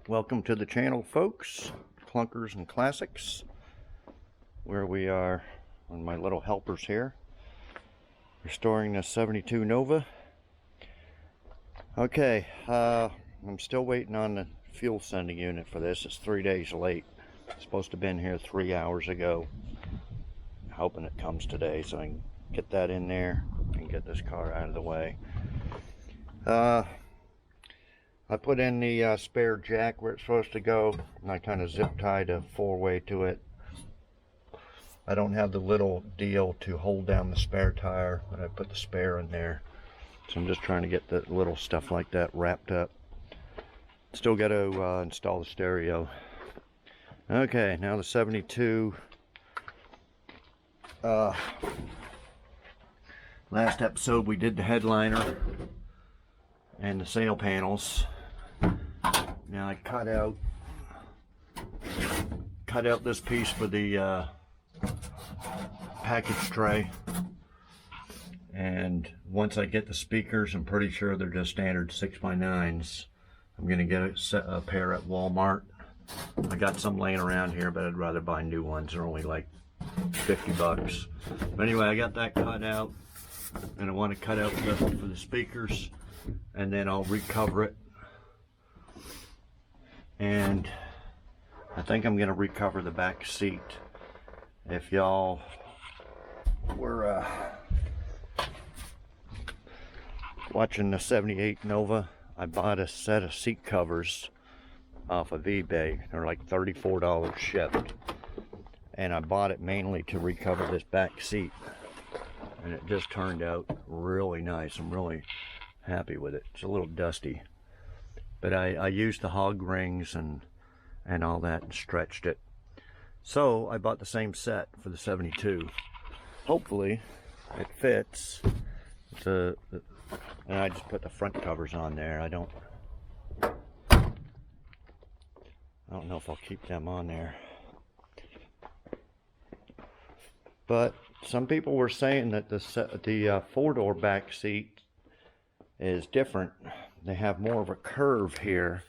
Welcome to the channel, folks. Clunkers and Classics, where we are on my little helpers here, restoring the 72 Nova. Okay, I'm still waiting on the fuel sending unit for this. It's 3 days late. It's supposed to have been here 3 hours ago. Hoping it comes today so I can get that in there and get this car out of the way. I put in the spare jack where it's supposed to go, and I kind of zip tied a 4-way to it. I don't have the little deal to hold down the spare tire, but I put the spare in there. So I'm just trying to get the little stuff like that wrapped up. Still got to install the stereo. Okay, now the 72. Last episode we did the headliner and the sail panels. Now I cut out this piece for the package tray, and once I get the speakers, I'm pretty sure they're just standard 6x9s. I'm gonna get a pair at Walmart. I got some laying around here, but I'd rather buy new ones. They're only like 50 bucks. But anyway, I got that cut out, and I want to cut out for the speakers, and then I'll recover it. And I think I'm going to recover the back seat. If y'all were watching the 78 Nova, I bought a set of seat covers off of eBay. They're like $34 shipped. And I bought it mainly to recover this back seat. And it just turned out really nice. I'm really happy with it. It's a little dusty. But I used the hog rings and all that and stretched it. So I bought the same set for the 72. Hopefully it fits. And I just put the front covers on there. I don't know if I'll keep them on there. But some people were saying that the 4-door back seat is different. They have more of a curve here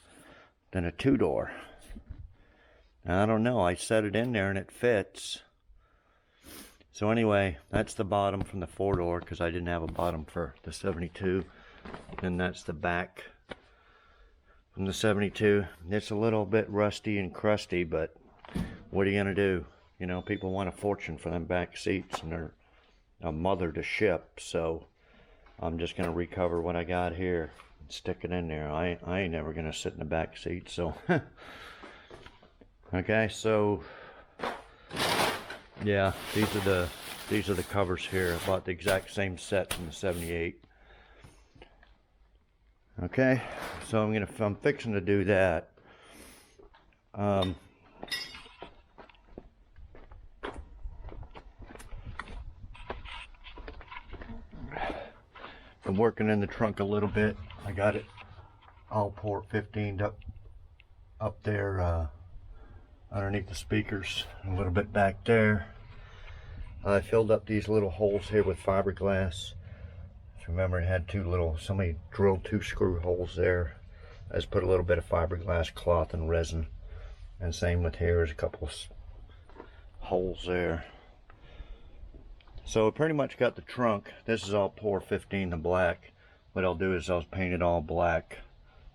than a 2-door. I don't know. I set it in there and it fits. So anyway, that's the bottom from the 4-door because I didn't have a bottom for the 72. And that's the back from the 72. It's a little bit rusty and crusty, but what are you gonna do? You know, people want a fortune for them back seats, and they're a mother to ship. So I'm just gonna recover what I got here and stick it in there. I ain't never gonna sit in the back seat. So okay, so yeah, these are the covers here. I bought the exact same set from the 78. Okay, so I'm fixing to do that. I'm working in the trunk a little bit. I got it all port 15'd up there underneath the speakers, a little bit back there. I filled up these little holes here with fiberglass. Remember, it had somebody drilled 2 screw holes there. I just put a little bit of fiberglass cloth and resin. And same with here, there's a couple of holes there. So I pretty much got the trunk. This is all Pour 15 the black. What I'll do is I'll paint it all black,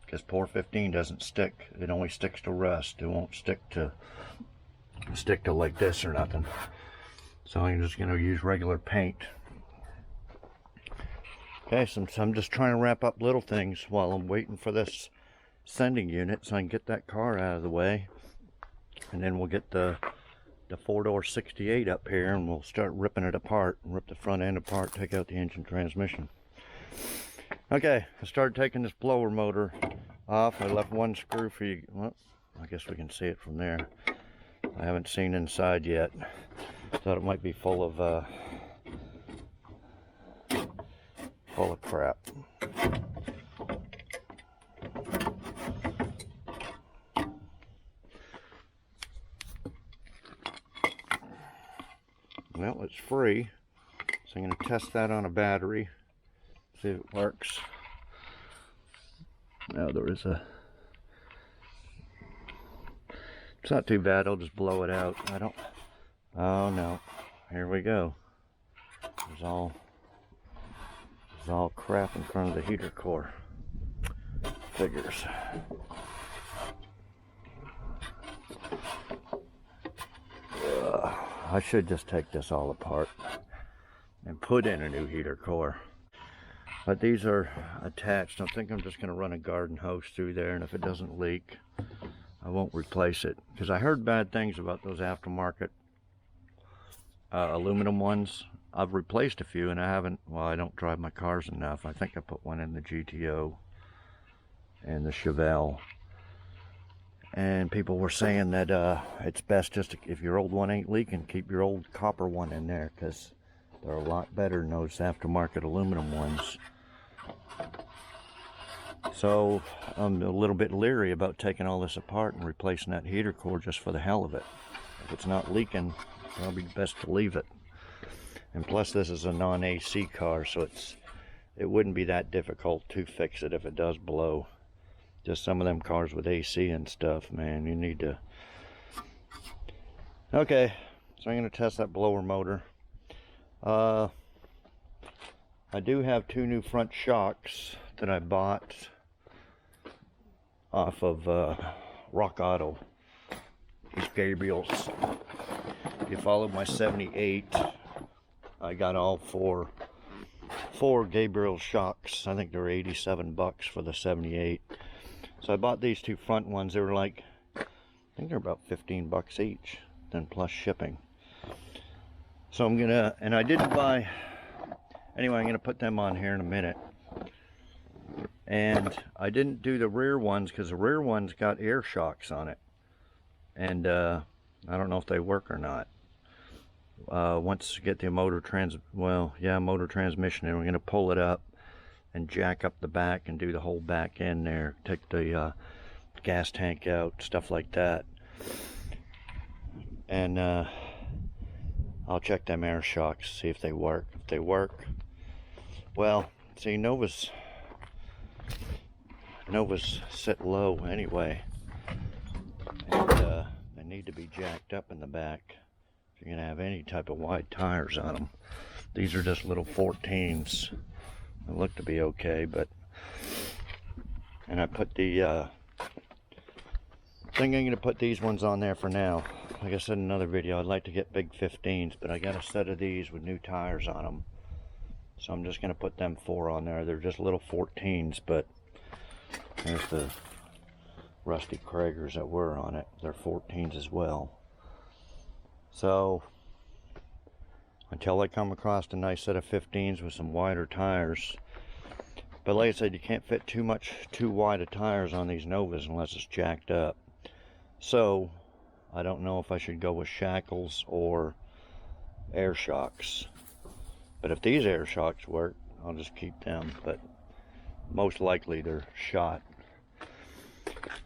because Pour 15 doesn't stick. It only sticks to rust. It won't stick to like this or nothing. So I'm just going to use regular paint. Okay, so I'm just trying to wrap up little things while I'm waiting for this sending unit so I can get that car out of the way. And then we'll get the 4-door 68 up here, and we'll start ripping it apart, rip the front end apart, take out the engine transmission. Okay, I started taking this blower motor off. I left one screw for you. Well, I guess we can see it from there. I haven't seen inside yet. Thought it might be full of crap. Well, it's free, so I'm going to test that on a battery, see if it works. Now there is a It's not too bad, I'll just blow it out. Oh no, here we go. There's all crap in front of the heater core. Figures. I should just take this all apart and put in a new heater core. But these are attached. I think I'm just going to run a garden hose through there, and if it doesn't leak, I won't replace it. Because I heard bad things about those aftermarket aluminum ones. I've replaced a few, and I haven't, well, I don't drive my cars enough. I think I put one in the GTO and the Chevy. And people were saying that it's best just to, if your old one ain't leaking, keep your old copper one in there, because they're a lot better than those aftermarket aluminum ones. So I'm a little bit leery about taking all this apart and replacing that heater core just for the hell of it. If it's not leaking, it's probably best to leave it. And plus this is a non-AC car, so it wouldn't be that difficult to fix it if it does blow. Just some of them cars with AC and stuff, man, you need to. Okay, so I'm going to test that blower motor. I do have 2 new front shocks that I bought off of Rock Auto. These Gabriels. If you followed my 78, I got all four Gabriel shocks. I think they were 87 bucks for the 78. So I bought these 2 front ones. They were like, I think they're about 15 bucks each, then plus shipping. So I'm gonna, and I didn't buy, anyway, I'm gonna put them on here in a minute. And I didn't do the rear ones because the rear ones got air shocks on it. And I don't know if they work or not. Once you get the motor transmission, and we're gonna pull it up and jack up the back and do the whole back end there, take the gas tank out, stuff like that. And I'll check them air shocks, see if they work. If they work, well, see, Nova's sit low anyway, and they need to be jacked up in the back if you're gonna have any type of wide tires on them. These are just little 14s. They look to be okay, but, and I put the I think I'm going to put these ones on there for now. Like I said in another video, I'd like to get big 15s, but I got a set of these with new tires on them, so I'm just going to put them 4 on there. They're just little 14s, but there's the rusty Kragers that were on it. They're 14s as well. So until I come across a nice set of 15s with some wider tires. But like I said, you can't fit too wide of tires on these Novas unless it's jacked up. So I don't know if I should go with shackles or air shocks. But if these air shocks work, I'll just keep them. But most likely they're shot.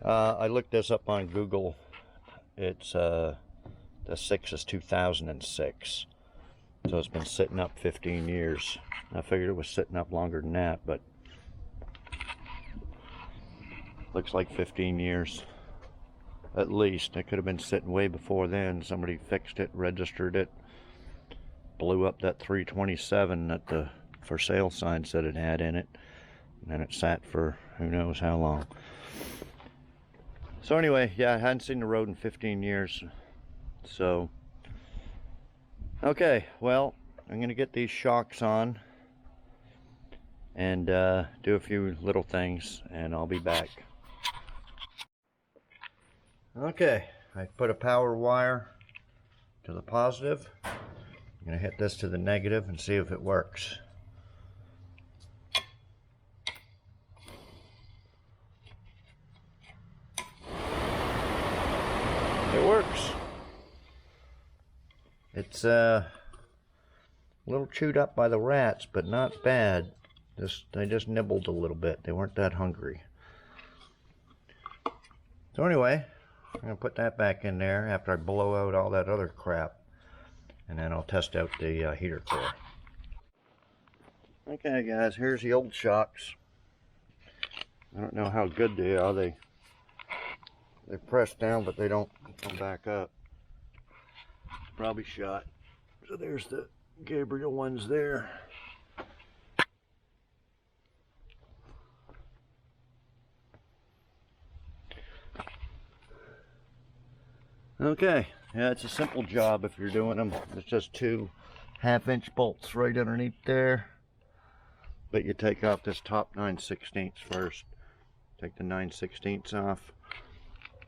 I looked this up on Google. It's the 6 is 2006. So it's been sitting up 15 years. I figured it was sitting up longer than that, but looks like 15 years at least. It could have been sitting way before then. Somebody fixed it, registered it, blew up that 327 that the for sale sign said it had in it, and then it sat for who knows how long. So anyway, yeah, I hadn't seen the road in 15 years. So okay, well, I'm going to get these shocks on and do a few little things, and I'll be back. Okay, I put a power wire to the positive. I'm going to hit this to the negative and see if it works. It works. It's a little chewed up by the rats, but not bad. They just nibbled a little bit. They weren't that hungry. So anyway, I'm going to put that back in there after I blow out all that other crap. And then I'll test out the heater core. Okay guys, here's the old shocks. I don't know how good they are. They press down, but they don't come back up. Probably shot. So there's the Gabriel ones there. Okay, yeah, it's a simple job if you're doing them. It's just 2 half-inch bolts right underneath there. But you take off this top 9/16 first. Take the 9/16 off,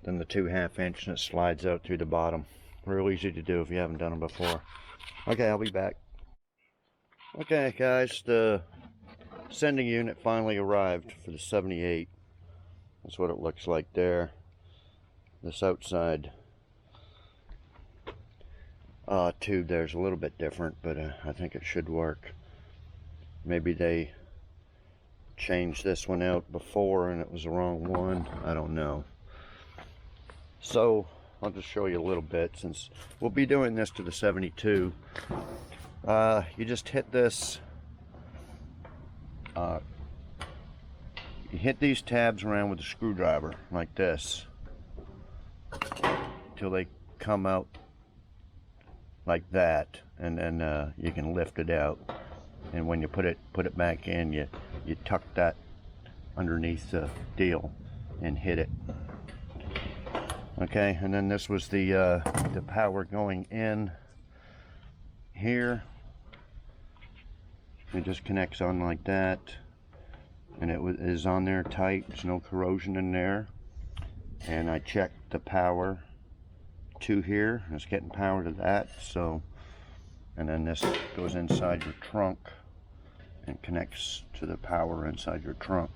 then the 2 half-inch, and it slides out through the bottom. Real easy to do if you haven't done them before. Okay, I'll be back. Okay, guys, the sending unit finally arrived for the 78. That's what it looks like there. This outside tube there's a little bit different, but I think it should work. Maybe they changed this one out before and it was the wrong one. I don't know. So I'll just show you a little bit, since we'll be doing this to the 72. You just hit this, you hit these tabs around with a screwdriver like this till they come out like that, and then you can lift it out. And when you put it back in, you tuck that underneath the deal and hit it. Okay, and then this was the power going in here. It just connects on like that, and it is on there tight. There's no corrosion in there. And I checked the power to here. It's getting power to that. So, and then this goes inside your trunk and connects to the power inside your trunk.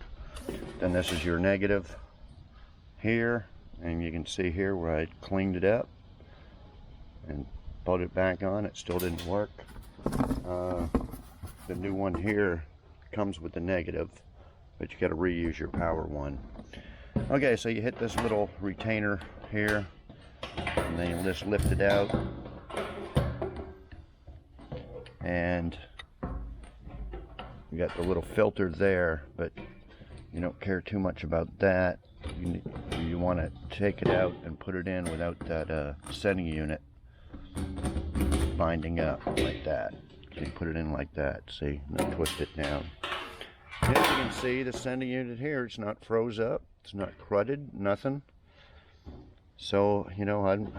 Then this is your negative here, and you can see here where I cleaned it up and put it back on. It still didn't work. The new one here comes with the negative, but you got to reuse your power one. Okay, so you hit this little retainer here, and then you just lift it out, and you got the little filter there, but you don't care too much about that. You want to take it out and put it in without that sending unit binding up like that. So you put it in like that, see, and then twist it down. And as you can see, the sending unit here, it's not froze up, it's not crudded, nothing. So, you know, I'm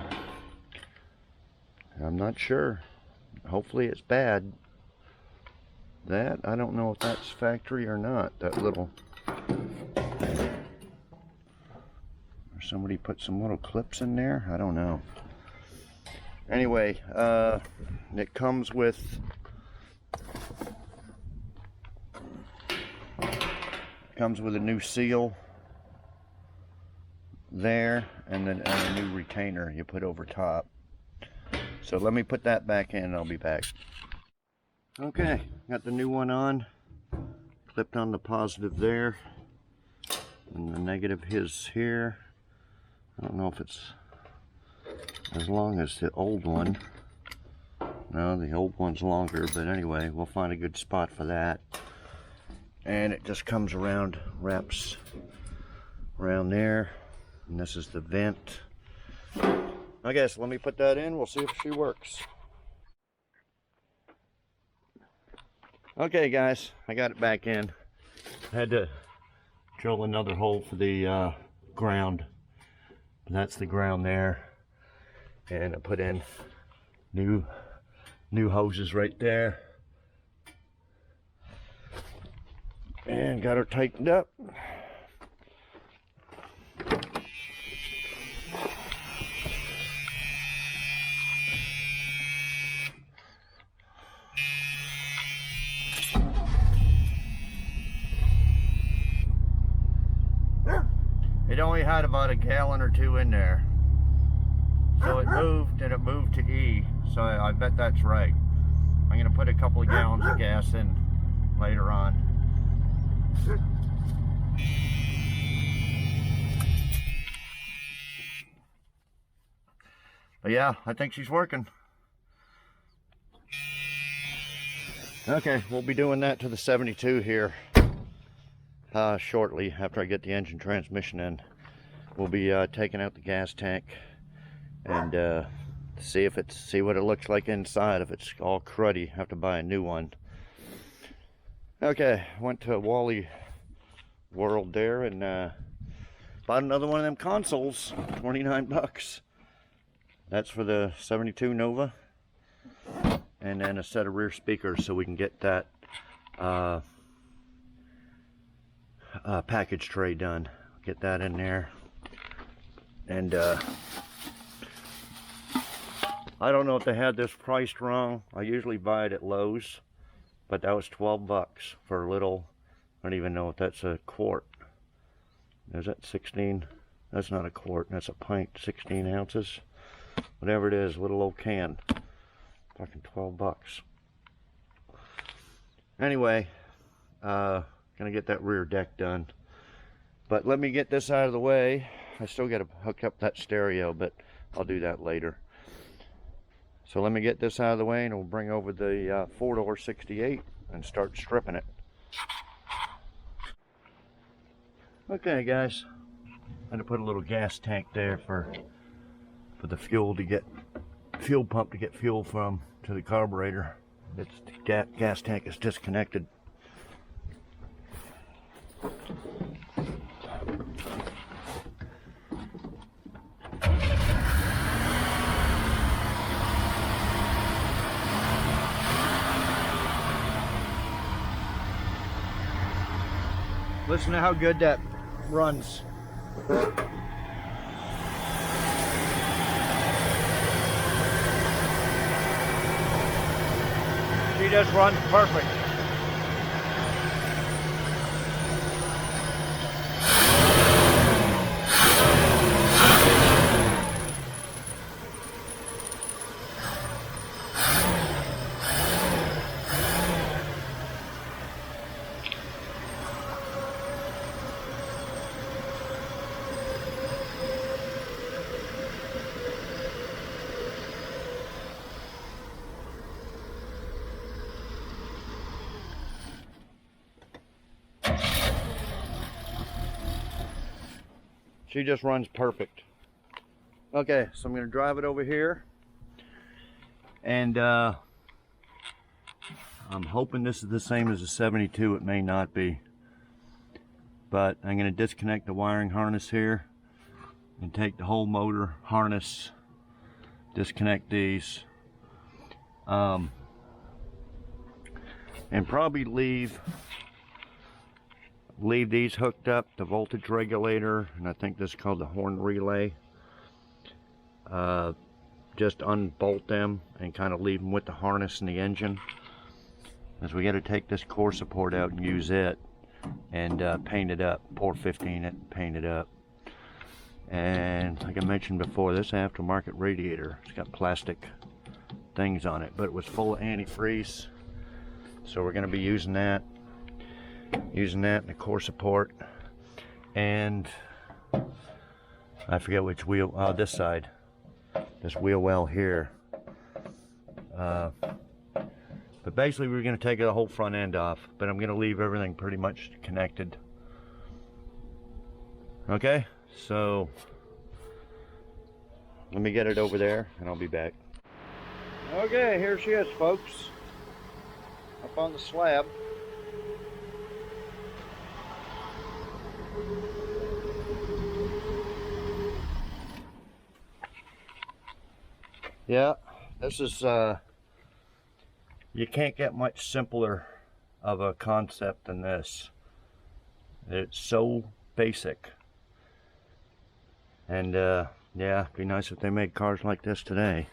not sure. Hopefully it's bad. That, I don't know if that's factory or not, that little, or somebody put some little clips in there, I don't know. Anyway, it comes with a new seal there, and then a new retainer you put over top. So let me put that back in and I'll be back. Okay, got the new one on, clipped on the positive there, and the negative is here. I don't know if it's as long as the old one. No, the old one's longer, but anyway, we'll find a good spot for that. And it just comes around, wraps around there, and this is the vent. Okay, so let me put that in, we'll see if she works. Okay guys, I got it back in. I had to drill another hole for the ground. That's the ground there. And I put in new hoses right there. And got her tightened up. It only had about a gallon or two in there. So it moved, and it moved to E. So I bet that's right. I'm going to put a couple of gallons of gas in later on. But yeah, I think she's working. Okay, we'll be doing that to the 72 here shortly after I get the engine transmission in. we'll be taking out the gas tank and see what it looks like inside. If it's all cruddy, have to buy a new one. Okay, went to Wally World there and bought another one of them consoles, 29 bucks. That's for the 72 Nova. And then a set of rear speakers so we can get that package tray done. Get that in there. And I don't know if they had this priced wrong. I usually buy it at Lowe's, but that was 12 bucks for a little, I don't even know if that's a quart. Is that 16? That's not a quart, that's a pint, 16 ounces. Whatever it is, little old can. Fucking 12 bucks. Anyway, gonna get that rear deck done. But let me get this out of the way. I still gotta hook up that stereo, but I'll do that later. So let me get this out of the way and we'll bring over the 4-door 68 and start stripping it. Okay guys, I'm gonna put a little gas tank there for the fuel pump to get fuel from to the carburetor. The gas tank is disconnected. Listen to how good that runs. She just runs perfect. She just runs perfect. Okay, so I'm going to drive it over here. And I'm hoping this is the same as the 72. It may not be. But I'm going to disconnect the wiring harness here and take the whole motor harness, disconnect these, and probably leave these hooked up, the voltage regulator, and I think this is called the horn relay. Just unbolt them and kind of leave them with the harness and the engine, as we got to take this core support out and use it and paint it up, pour 15 it and paint it up. And like I mentioned before, this aftermarket radiator, it's got plastic things on it, but it was full of antifreeze, so we're going to be using that in the core support. And I forget which wheel, this side, this wheel well here. But basically we're going to take the whole front end off, but I'm going to leave everything pretty much connected. Okay, so let me get it over there and I'll be back. Okay, here she is, folks, up on the slab. Yeah, this is, you can't get much simpler of a concept than this. It's so basic. And, yeah, it'd be nice if they made cars like this today.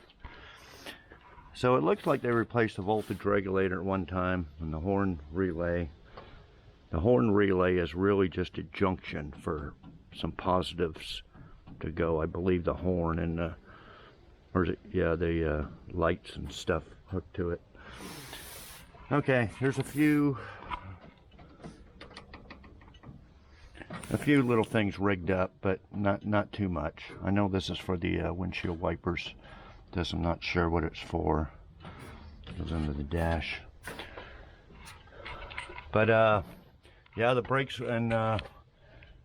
So it looks like they replaced the voltage regulator at one time and the horn relay. The horn relay is really just a junction for some positives to go. I believe the horn and the, or is it, yeah, the lights and stuff hooked to it. Okay, there's a few little things rigged up, but not too much. I know this is for the windshield wipers. This I'm not sure what it's for. It goes under the dash. But yeah, the brakes and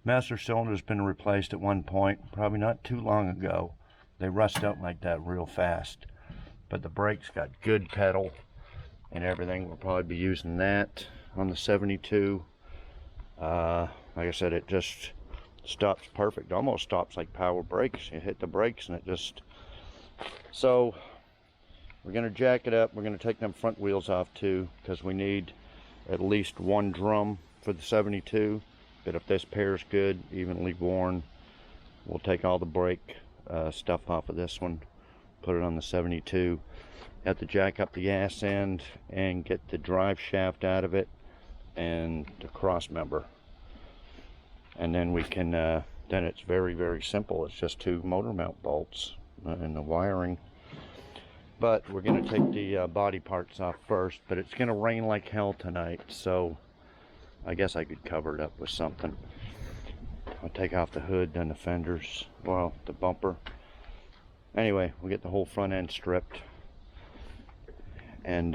Master cylinder's been replaced at one point, probably not too long ago. They rust out like that real fast. But the brakes got good pedal and everything. We'll probably be using that on the 72. Like I said, it just stops perfect. Almost stops like power brakes. You hit the brakes and it just... So we're going to jack it up. We're going to take them front wheels off too, because we need at least one drum for the 72. But if this pair's good, evenly worn, we'll take all the brake stuff off of this one, put it on the 72. Have to jack up the ass end and get the drive shaft out of it and the cross member. And then we can, then it's very, very simple. It's just 2 motor mount bolts and the wiring. But we're going to take the body parts off first, but it's going to rain like hell tonight, so I guess I could cover it up with something. I'll take off the hood, then the fenders, well, the bumper. Anyway, we'll get the whole front end stripped. And,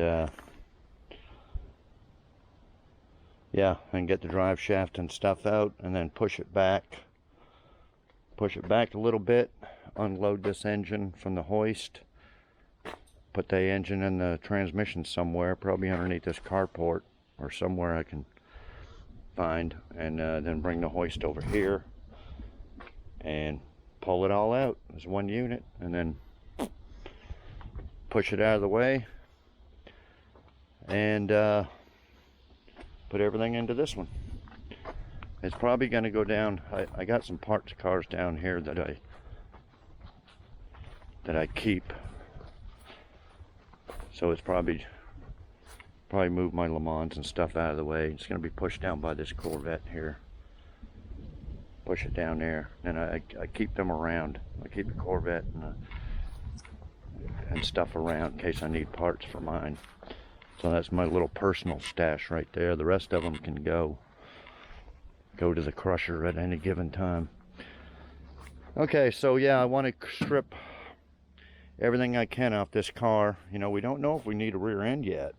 yeah, and get the drive shaft and stuff out, and then push it back. Push it back a little bit, unload this engine from the hoist. Put the engine in the transmission somewhere, probably underneath this carport or somewhere I can find, and then bring the hoist over here and pull it all out as one unit, and then push it out of the way and put everything into this one. It's probably going to go down. I got some parts cars down here that I keep, so it's probably move my Le Mans and stuff out of the way. It's going to be pushed down by this Corvette here. Push it down there, and I keep them around. I keep the Corvette and stuff around in case I need parts for mine. So that's my little personal stash right there. The rest of them can go to the crusher at any given time. Okay, so yeah, I want to strip everything I can off this car. You know, we don't know if we need a rear end yet.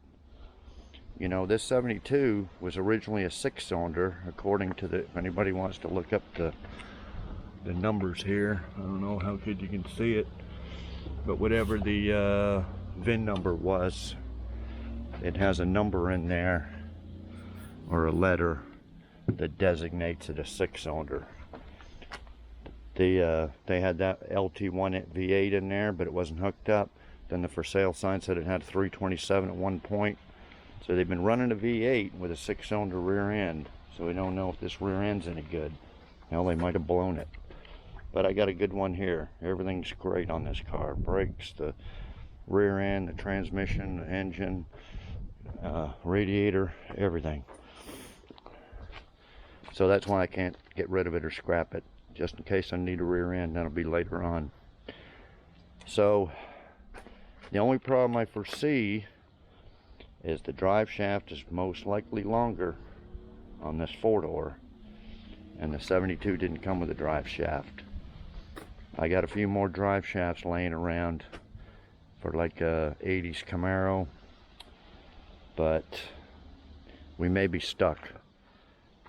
You know, this 72 was originally a 6-cylinder, according to the, if anybody wants to look up the numbers here. I don't know how good you can see it, but whatever the VIN number was, it has a number in there, or a letter, that designates it a 6-cylinder. They had that LT1 V8 in there, but it wasn't hooked up. Then the for sale sign said it had 327 at one point. So they've been running a V8 with a 6-cylinder rear end. So we don't know if this rear end's any good. Hell, they might have blown it. But I got a good one here. Everything's great on this car. Brakes, the rear end, the transmission, the engine, radiator, everything. So that's why I can't get rid of it or scrap it. Just in case I need a rear end, that'll be later on. So the only problem I foresee is the drive shaft is most likely longer on this 4-door, and the 72 didn't come with a drive shaft. I got a few more drive shafts laying around for like a 80s Camaro, but we may be stuck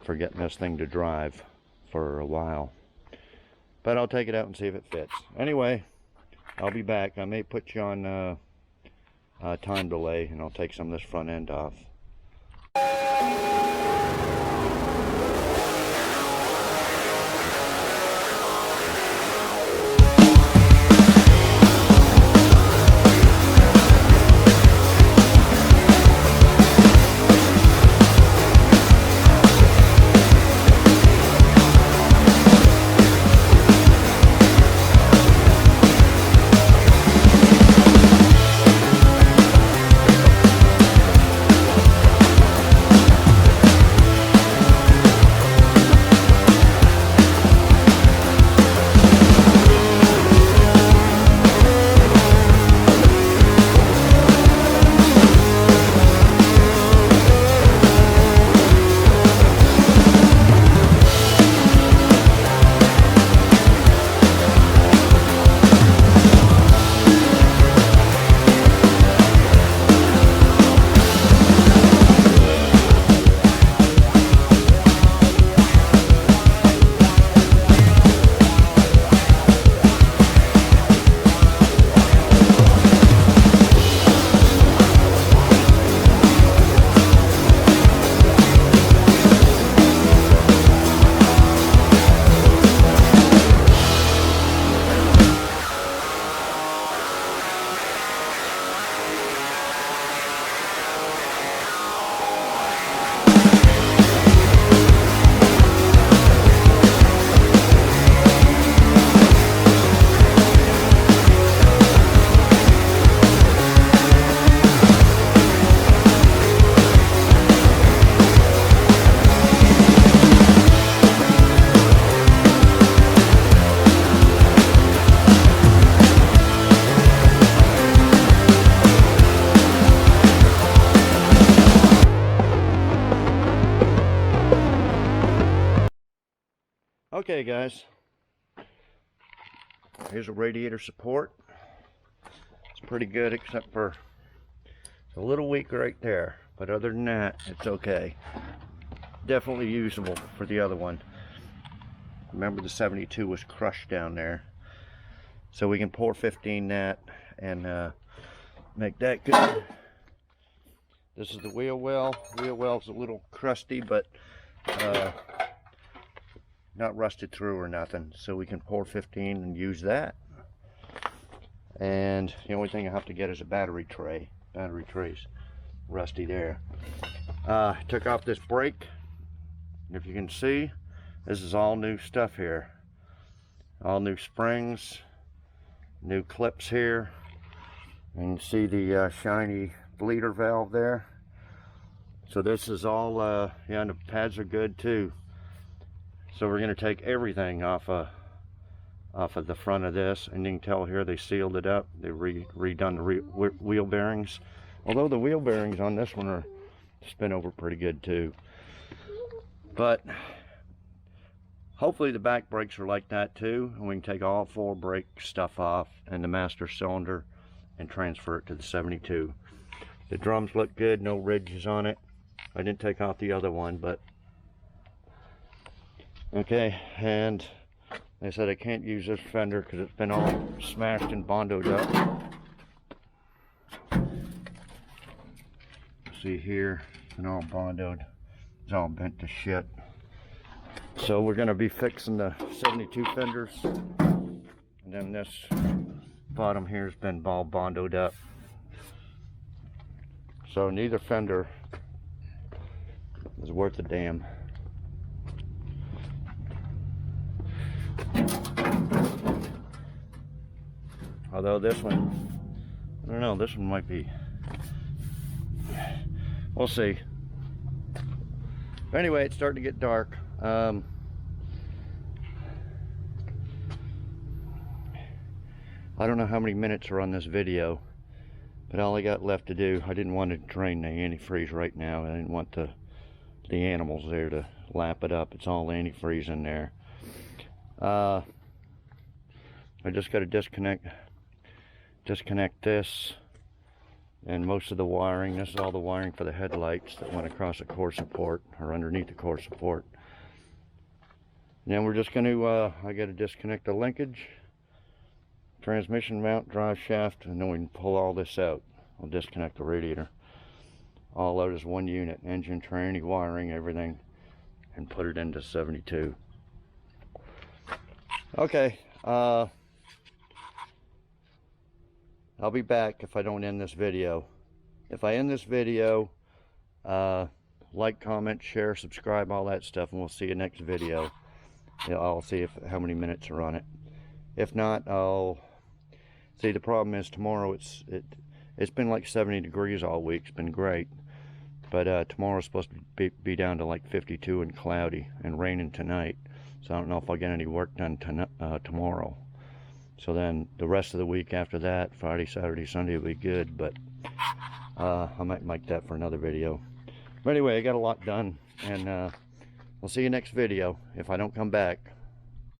for getting this thing to drive for a while. But I'll take it out and see if it fits. Anyway, I'll be back. I may put you on time delay, and I'll take some of this front end off. Okay, guys. Here's a radiator support. It's pretty good, except for it's a little weak right there. But other than that, it's okay. Definitely usable for the other one. Remember, the 72 was crushed down there. So we can pour 15 that and make that good. This is the wheel well. Wheel well's a little crusty, but not rusted through or nothing. So we can pour 15 and use that. And the only thing I have to get is a battery tray. Battery tray's rusty there. Took off this brake. If you can see, this is all new stuff here. All new springs, new clips here. And you see the shiny bleeder valve there. So this is all, yeah, and the pads are good too. So we're going to take everything off of the front of this, and you can tell here they sealed it up. They redone the wheel bearings. Although the wheel bearings on this one are spin over pretty good too. But hopefully the back brakes are like that too, and we can take all 4 brake stuff off and the master cylinder and transfer it to the 72. The drums look good, no ridges on it. I didn't take off the other one, but okay. And they said I can't use this fender because it's been all smashed and bondoed up. See here, it's been all bondoed. It's all bent to shit. So we're going to be fixing the 72 fenders. And then this bottom here has been all bondoed up. So neither fender is worth a damn. Although this one, I don't know, this one might be, we'll see. Anyway, it's starting to get dark. I don't know how many minutes are on this video, but all I got left to do, I didn't want to drain the antifreeze right now. I didn't want the animals there to lap it up. It's all antifreeze in there. I just got to disconnect this and most of the wiring. This is all the wiring for the headlights that went across the core support or underneath the core support. And then we're just going to I got to disconnect the linkage, transmission mount, drive shaft, and then we can pull all this out. I'll disconnect the radiator. All out as one unit, engine, tranny, wiring, everything, and put it into 72. Okay, I'll be back if I don't end this video. If I end this video, like, comment, share, subscribe, all that stuff, and we'll see you next video. I'll see how many minutes are on it. If not, I'll see. The problem is tomorrow it's been like 70 degrees all week. It's been great, but tomorrow's supposed to be down to like 52 and cloudy and raining tonight. So I don't know if I'll get any work done tomorrow. So then the rest of the week after that, Friday, Saturday, Sunday will be good, but I might make that for another video. But anyway, I got a lot done, and we'll see you next video if I don't come back.